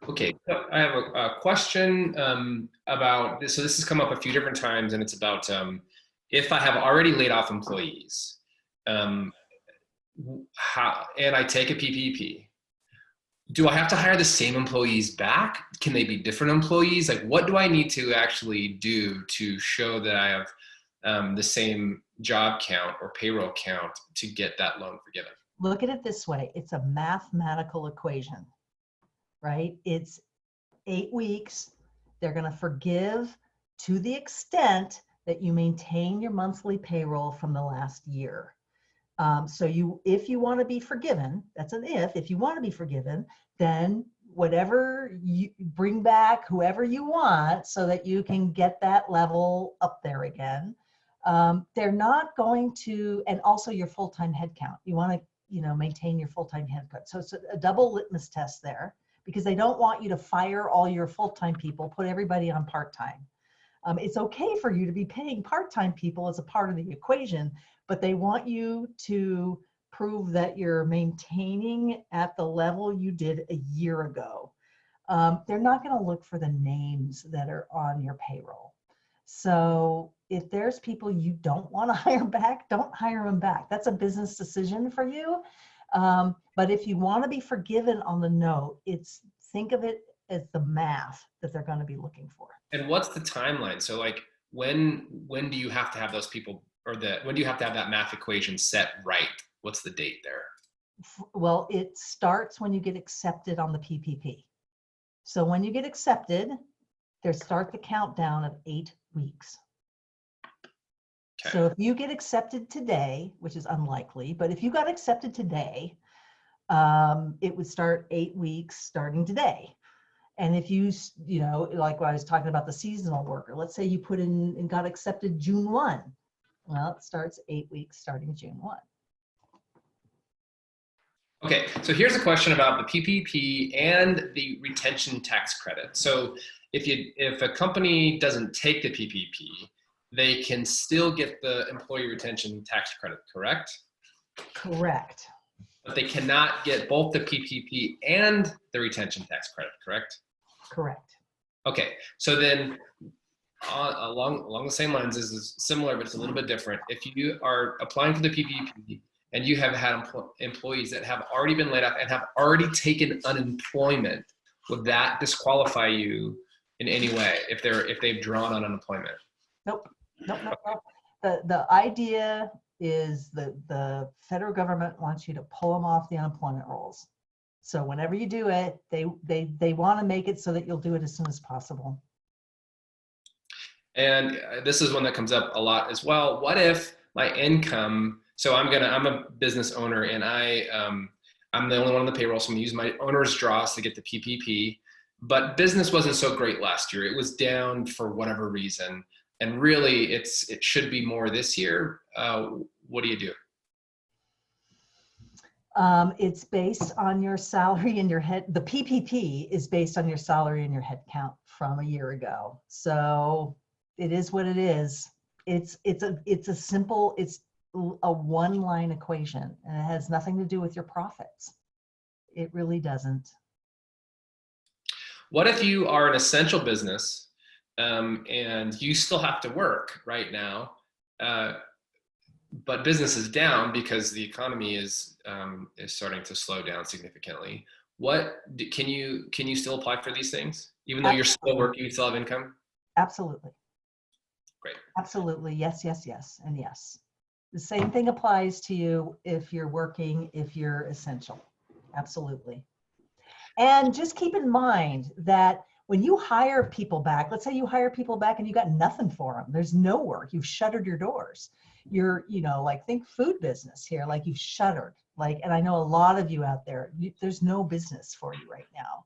Speaker 1: Okay, so I have a question about this. So this has come up a few different times, and it's about if I have already laid off employees, um, how, and I take a PPP, do I have to hire the same employees back? Can they be different employees? Like, what do I need to actually do to show that I have the same job count or payroll count to get that loan forgiven?
Speaker 2: Look at it this way. It's a mathematical equation, right? It's 8 weeks. They're going to forgive to the extent that you maintain your monthly payroll from the last year. So if you want to be forgiven, that's an if you want to be forgiven, then whatever you bring back, whoever you want, so that you can get that level up there again. They're not going to, and also your full-time head count. You want to, maintain your full-time head count. So it's a double litmus test there, because they don't want you to fire all your full-time people, put everybody on part-time. It's okay for you to be paying part-time people as a part of the equation, but they want you to prove that you're maintaining at the level you did a year ago. They're not going to look for the names that are on your payroll. So if there's people you don't want to hire back, don't hire them back. That's a business decision for you. But if you want to be forgiven on the note, think of it as the math that they're going to be looking for.
Speaker 1: And what's the timeline? So like when do you have to have those people, or when do you have to have that math equation set right? What's the date there?
Speaker 2: Well, it starts when you get accepted on the PPP. So when you get accepted, start the countdown of 8 weeks. Okay. So if you get accepted today, which is unlikely, but if you got accepted today, it would start 8 weeks starting today. And if you like what I was talking about, the seasonal worker, let's say you put in and got accepted June 1. Well, it starts 8 weeks starting June 1.
Speaker 1: Okay, so here's a question about the PPP and the retention tax credit. So if a company doesn't take the PPP, they can still get the employee retention tax credit, correct?
Speaker 2: Correct.
Speaker 1: But they cannot get both the PPP and the retention tax credit, correct?
Speaker 2: Correct.
Speaker 1: Okay, so then along the same lines, this is similar, but it's a little bit different. If you are applying for the PPP and you have had employees that have already been laid off and have already taken unemployment, would that disqualify you in any way if they've drawn on unemployment?
Speaker 2: Nope. The idea is the federal government wants you to pull them off the unemployment rolls. So whenever you do it, they want to make it so that you'll do it as soon as possible.
Speaker 1: And this is one that comes up a lot as well. What if my income, so I'm a business owner and I'm the only one on the payroll, so I'm gonna use my owner's draws to get the PPP, but business wasn't so great last year. It was down for whatever reason. And really it should be more this year. What do you do?
Speaker 2: It's based on your salary and your head. The PPP is based on your salary and your head count from a year ago. So it is what it is. It's a one-line equation, and it has nothing to do with your profits. It really doesn't.
Speaker 1: What if you are an essential business and you still have to work right now, but business is down because the economy is starting to slow down significantly? Can you still apply for these things even though you're still working, you still have income?
Speaker 2: Absolutely.
Speaker 1: Great.
Speaker 2: Absolutely. Yes, and yes. The same thing applies to you if you're working, if you're essential. Absolutely. And just keep in mind that when you hire people back, let's say you hire people back and you got nothing for them, there's no work, you've shuttered your doors. You're, like think food business here, like you've shuttered, and I know a lot of you out there, there's no business for you right now.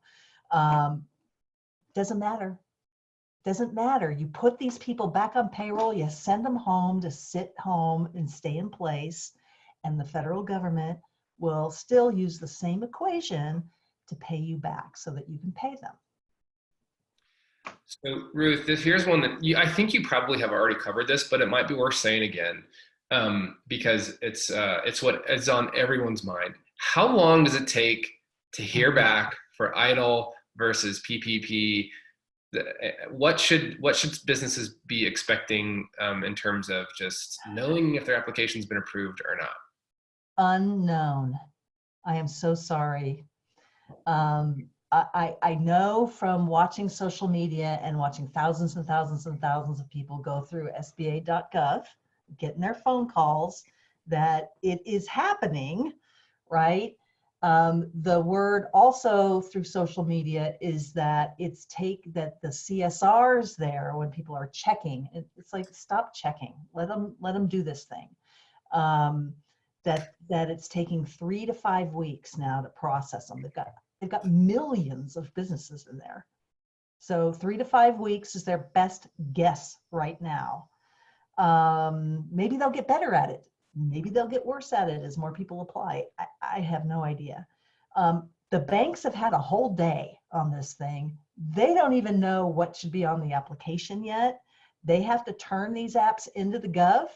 Speaker 2: Doesn't matter. Doesn't matter. You put these people back on payroll, you send them home to sit home and stay in place, and the federal government will still use the same equation to pay you back so that you can pay them.
Speaker 1: So Ruth, here's one that I think you probably have already covered this, but it might be worth saying again, because it's what is on everyone's mind. How long does it take to hear back for EIDL versus PPP? What should businesses be expecting in terms of just knowing if their application's been approved or not?
Speaker 2: Unknown. I am so sorry. I know from watching social media and watching thousands and thousands and thousands of people go through SBA.gov, getting their phone calls, that it is happening, right? The word also through social media is that that the CSRs there, when people are checking, it's like, stop checking, let them do this thing. That it's taking 3 to 5 weeks now to process them. They've got millions of businesses in there. So 3 to 5 weeks is their best guess right now. Maybe they'll get better at it. Maybe they'll get worse at it as more people apply. I have no idea. The banks have had a whole day on this thing. They don't even know what should be on the application yet. They have to turn these apps into the Gov.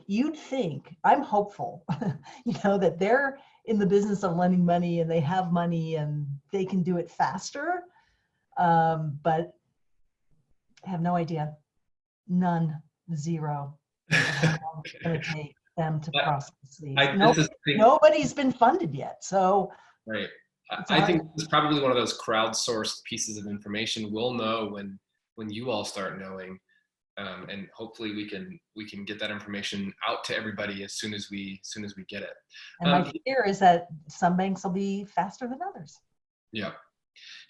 Speaker 2: You'd think, I'm hopeful, that they're in the business of lending money and they have money and they can do it faster. But I have no idea. None. Zero. How long it's going to take them to process these. Nobody's been funded yet. So
Speaker 1: right. I think it's probably one of those crowdsourced pieces of information. We'll know when you all start knowing. And hopefully we can get that information out to everybody as soon as we get it.
Speaker 2: And my fear is that some banks will be faster than others.
Speaker 1: Yeah.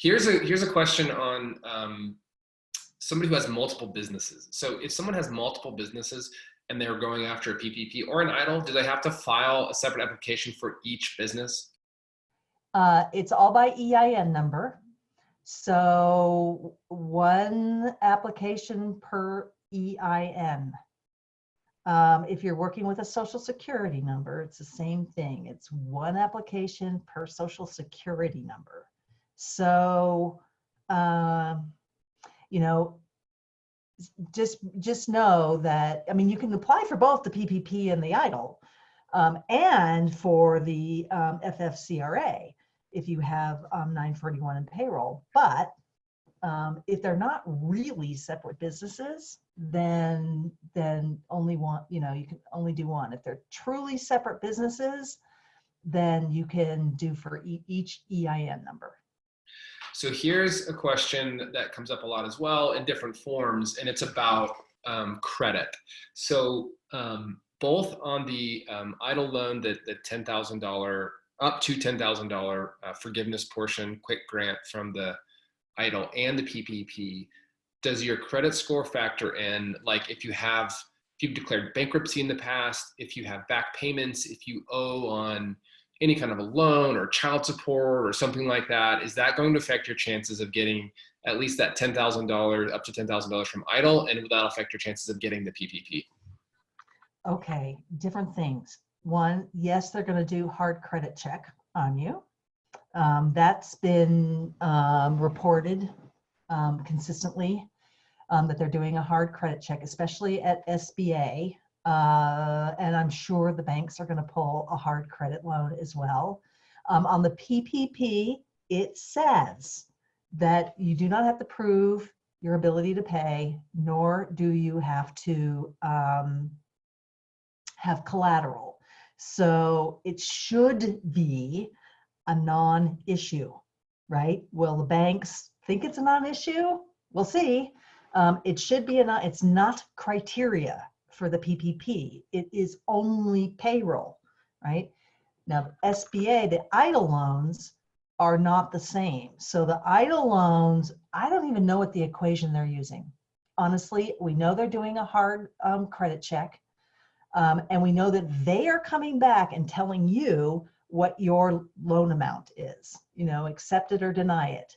Speaker 1: Here's a question on somebody who has multiple businesses. So if someone has multiple businesses and they're going after a PPP or an EIDL, do they have to file a separate application for each business?
Speaker 2: It's all by EIN number. So one application per EIN. If you're working with a social security number, it's the same thing. It's one application per social security number. So, just know that, you can apply for both the PPP and the EIDL, and for the FFCRA if you have 941 in payroll. But if they're not really separate businesses, then only one, you can only do one. If they're truly separate businesses, then you can do for each EIN number.
Speaker 1: So here's a question that comes up a lot as well in different forms, and it's about credit. So both on the EIDL loan, the $10,000 up to $10,000 forgiveness portion, quick grant from the EIDL and the PPP, does your credit score factor in, like if you've declared bankruptcy in the past, if you have back payments, if you owe on any kind of a loan or child support or something like that, is that going to affect your chances of getting at least that $10,000, up to $10,000 from EIDL, and will that affect your chances of getting the PPP?
Speaker 2: Okay, different things. One, yes, they're going to do hard credit check on you. That's been reported consistently, that they're doing a hard credit check, especially at SBA. And I'm sure the banks are going to pull a hard credit loan as well. On the PPP, it says that you do not have to prove your ability to pay, nor do you have to have collateral. So it should be a non-issue, right? Will the banks think it's a non-issue? We'll see. It should be it's not criteria for the PPP. It is only payroll, right? Now, the SBA, the EIDL loans are not the same. So the EIDL loans, I don't even know what the equation they're using. Honestly, we know they're doing a hard credit check. And we know that they are coming back and telling you what your loan amount is, accept it or deny it.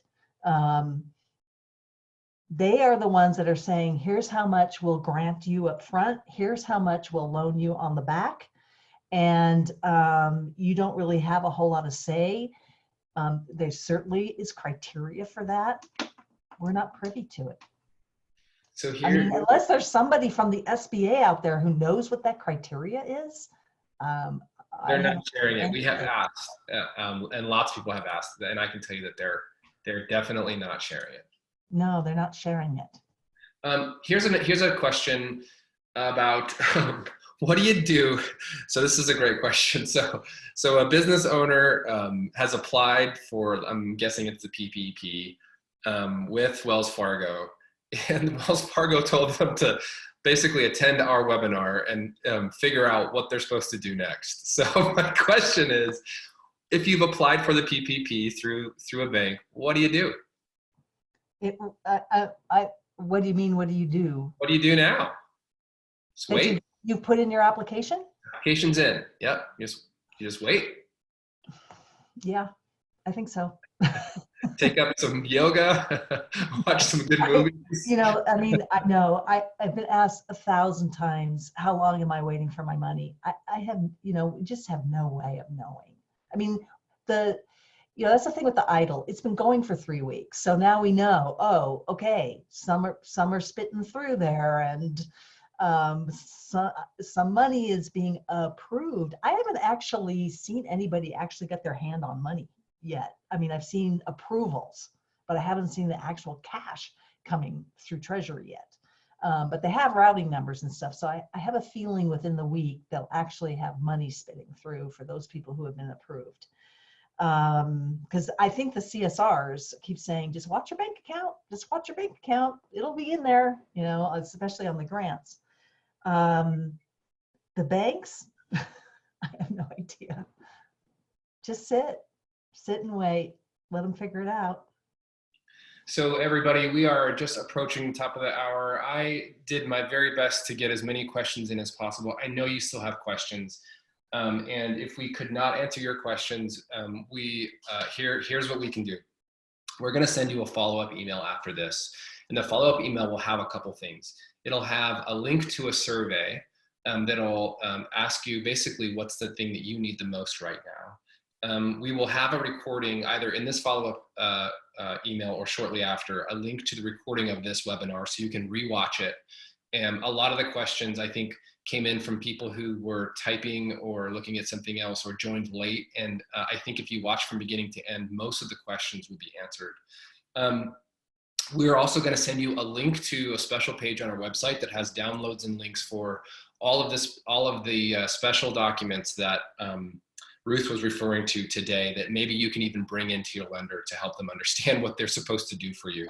Speaker 2: they are the ones that are saying, here's how much we'll grant you up front, here's how much we'll loan you on the back, and you don't really have a whole lot of say. There certainly is criteria for that. We're not privy to it.
Speaker 1: So
Speaker 2: I
Speaker 1: here,
Speaker 2: mean, unless there's somebody from the SBA out there who knows what that criteria is.
Speaker 1: they're not sharing it. We have asked, and lots of people have asked, and I can tell you that they're definitely not sharing it.
Speaker 2: No, they're not sharing it.
Speaker 1: Here's a question about what do you do? So this is a great question. So a business owner has applied for, I'm guessing it's the PPP, with Wells Fargo, and Wells Fargo told them to basically attend our webinar and figure out what they're supposed to do next. So my question is, if you've applied for the PPP through a bank, what do you do?
Speaker 2: What do you mean? What do you do?
Speaker 1: What do you do now? Just wait.
Speaker 2: You've put in your application?
Speaker 1: Application's in. Yep. You just wait.
Speaker 2: Yeah, I think so.
Speaker 1: Take up some yoga, watch some good movies.
Speaker 2: You know, I mean, I've been asked 1,000 times, how long am I waiting for my money? I have, you know, we just have no way of knowing. I mean, that's the thing with the idle. It's been going for 3 weeks. So now we know, oh, okay, some are spitting through there, and some money is being approved. I haven't actually seen anybody actually get their hand on money yet. I mean, I've seen approvals, but I haven't seen the actual cash coming through Treasury yet. But they have routing numbers and stuff. So I have a feeling within the week they'll actually have money spitting through for those people who have been approved. Because I think the CSRs keep saying, just watch your bank account, just watch your bank account. It'll be in there, you know, especially on the grants. The banks, I have no idea. Just sit and wait, let them figure it out.
Speaker 1: So everybody, we are just approaching the top of the hour. I did my very best to get as many questions in as possible. I know you still have questions. And if we could not answer your questions, here's what we can do. We're gonna send you a follow-up email after this. And the follow-up email will have a couple things. It'll have a link to a survey that'll ask you basically what's the thing that you need the most right now. We will have a recording either in this follow-up email or shortly after, a link to the recording of this webinar so you can rewatch it. And a lot of the questions I think came in from people who were typing or looking at something else or joined late. And I think if you watch from beginning to end, most of the questions will be answered. We're also going to send you a link to a special page on our website that has downloads and links for all of the special documents that Ruth was referring to today that maybe you can even bring into your lender to help them understand what they're supposed to do for you.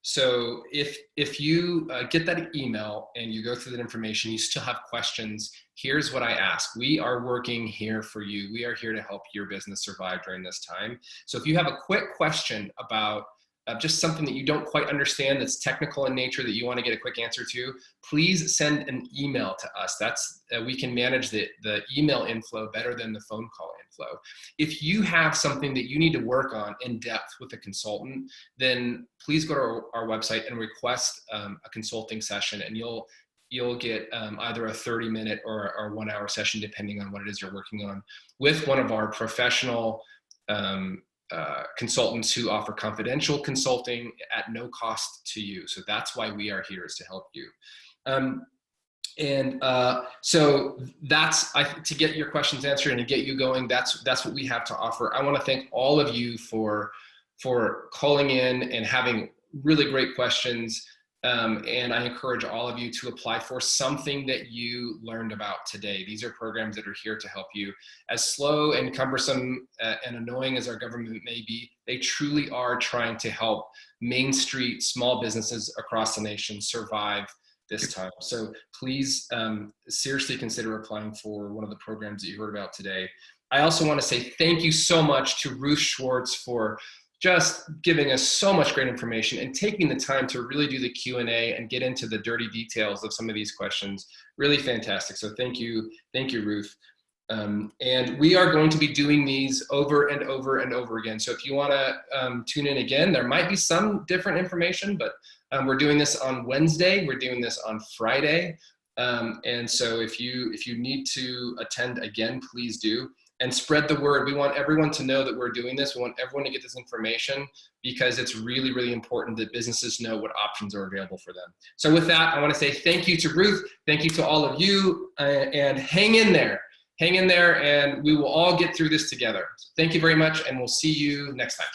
Speaker 1: So if you get that email and you go through that information, you still have questions, here's what I ask. We are working here for you. We are here to help your business survive during this time. So if you have a quick question about just something that you don't quite understand that's technical in nature that you want to get a quick answer to, please send an email to us. That's we can manage the email inflow better than the phone call inflow. If you have something that you need to work on in depth with a consultant, then please go to our website and request a consulting session, and you'll get either a 30-minute or a 1-hour session, depending on what it is you're working on, with one of our professional consultants who offer confidential consulting at no cost to you. So that's why we are here, is to help you. So that's to get your questions answered and to get you going. That's what we have to offer. I want to thank all of you for calling in and having really great questions. And I encourage all of you to apply for something that you learned about today. These are programs that are here to help you. As slow and cumbersome and annoying as our government may be, they truly are trying to help Main Street small businesses across the nation survive this time. So please seriously consider applying for one of the programs that you heard about today. I also want to say thank you so much to Ruth Schwartz for just giving us so much great information and taking the time to really do the Q&A and get into the dirty details of some of these questions. Really fantastic. So thank you, Ruth. And we are going to be doing these over and over and over again. So if you want to tune in again, there might be some different information, but we're doing this on Wednesday. We're doing this on Friday. And so if you need to attend again, please do. And spread the word. We want everyone to know that we're doing this. We want everyone to get this information because it's really, really important that businesses know what options are available for them. So with that, I want to say thank you to Ruth. Thank you to all of you, and hang in there. Hang in there, and we will all get through this together. So thank you very much, and we'll see you next time.